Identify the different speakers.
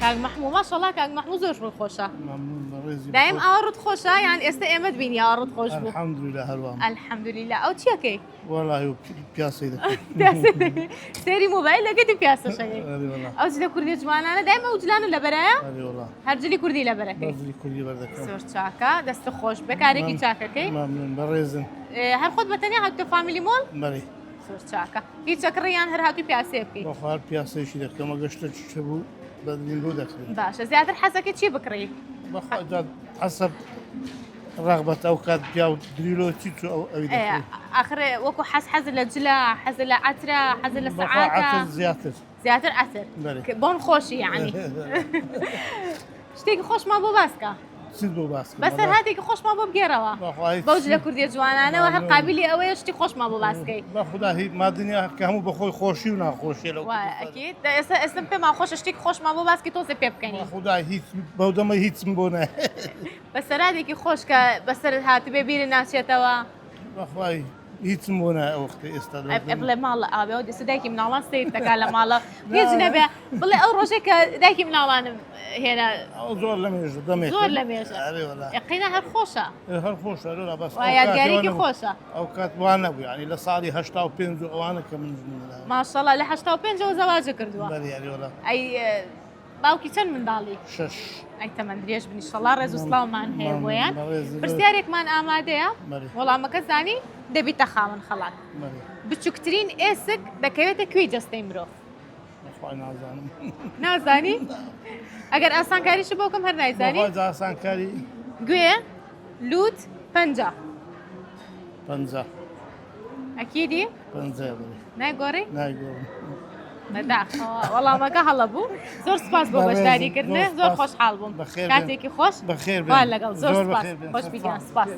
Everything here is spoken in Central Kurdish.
Speaker 1: کاک محمود ماشەڵڵا کاک محمود زۆر خۆشە
Speaker 2: ممنون بەڕێزی
Speaker 1: دایم ئاوەڕت خۆشە یان ئێستا ئێمەت بینی ئاوەڕت خۆش بوو
Speaker 2: الحەمدولillah هەروە
Speaker 1: الحەمدولillah ئەو چیەکەی
Speaker 2: وەڵاهی و پیاسی دەکەم
Speaker 1: سێری مۆبایلەکەتی پیاسەشەکەی
Speaker 2: وەڵا
Speaker 1: ئەو چ لە کوردی جوانانە دایم ئەو جلانە لەبەرایە
Speaker 2: وەڵا
Speaker 1: هەرجلی کوردی لەبەرەکەی
Speaker 2: بەرزی کوردی بەردەکەم
Speaker 1: زۆر چاکە دەستە خۆش بەکارێکی چاکەکەی
Speaker 2: ممنون بەڕێزن
Speaker 1: هەر خۆت بەتەنیا هاتووە فامیلی مۆڵ
Speaker 2: بەڵێ
Speaker 1: زۆر چاکە هیچ چەکڕیان هەر هاتووی پیاسێ بکەیت
Speaker 2: بەخوار پیاسەیەشی دەکەم ئەگەشتە چ بوو بەدلین بۆ دەکرێت
Speaker 1: باشە زیاتر حەزەکە چی بکڕی
Speaker 2: بەخوا حەسەب ڕغبەت ئەو کات پیا و دریلۆ چی چ ئەوی دەکرێت
Speaker 1: آخر وەکو حەز لە جلا حەز لە عەترە حەز لە
Speaker 2: بەخوا عەتر
Speaker 1: سەعاتە
Speaker 2: زیاتر
Speaker 1: زیاتر عەتر
Speaker 2: بەڵێ
Speaker 1: بۆن خۆشی یعنی شتێکی خۆشمان بۆ باسکە
Speaker 2: چیت بۆ باس
Speaker 1: بەسەر هاتێکی خۆشمان بۆ بگێرەوە بەوج لە کوردی جوانانەوە هەر قابلی ئەوەیە شتی خۆشمان بۆ باسکەی
Speaker 2: بەخدا هیچ مادنیا کە هەموو بەخۆی خۆشی و ناخۆشیە لەو
Speaker 1: ئەکید ئێستا پێمان خۆشە شتێکی خۆشمان بۆ باسکی تۆزێ پێ بکەنی
Speaker 2: خدا هیچ بەو دەمە هیچم بۆ نایە
Speaker 1: بەسەراتێکی خۆش کە بەسەر هاتبێ بیرە ناچێتەوە
Speaker 2: بەخوای هیچم بۆ نایە ئەو وەختە ئێستا
Speaker 1: بڵێ ماڵە ئاوێ و دەست دایکی مناڵان سیر دەکا لە ماڵە هیچ نەبێ بڵێ ئەو ڕۆژێک کە دایکی مناڵانم هێنا
Speaker 2: زۆر لە مێژە دەمێت
Speaker 1: زۆر لە مێژە یقینە هەر خۆشە
Speaker 2: هەر خۆشە لۆ بەس
Speaker 1: یادگاریکی خۆشە
Speaker 2: ئەو کات وان نەبوو ینی لە ساڵی هەشتا و پێنج و ئەوانە کە من
Speaker 1: ماشەڵڵا لە 85 زەواجە کردووە
Speaker 2: بەریاریوەڵا
Speaker 1: ئەی باوکی چەند منداڵی
Speaker 2: شش
Speaker 1: ئەی تەمەند درێژ بنی شەڵا ڕێز و سڵاومان هەیە بۆیان پرسیارێکمان ئامادەیە وەڵامەکە زانی دەبیتە خاوەن خەڵات بچووکترین ئێسک دەکەوێتە کوێی جەستەی مرۆڤ
Speaker 2: نازانم
Speaker 1: نازانی ئەگەر ئاسانکاریش بۆکەم هەر نایزانی
Speaker 2: ئاسانکاری
Speaker 1: گوێ لوت پەنجە
Speaker 2: پەنجە
Speaker 1: ئەکیدی
Speaker 2: پەنجە
Speaker 1: نایگۆڕی
Speaker 2: نایگۆڕم
Speaker 1: بەداخەوە وەڵامەکە هەڵە بوو زۆر سپاس بۆ بەشداریکردنێ زۆر خۆشحاڵ بووم کاتێکی خۆش
Speaker 2: بەخێر
Speaker 1: لەگەڵ زۆر سپاس خۆش بیگیان سپاس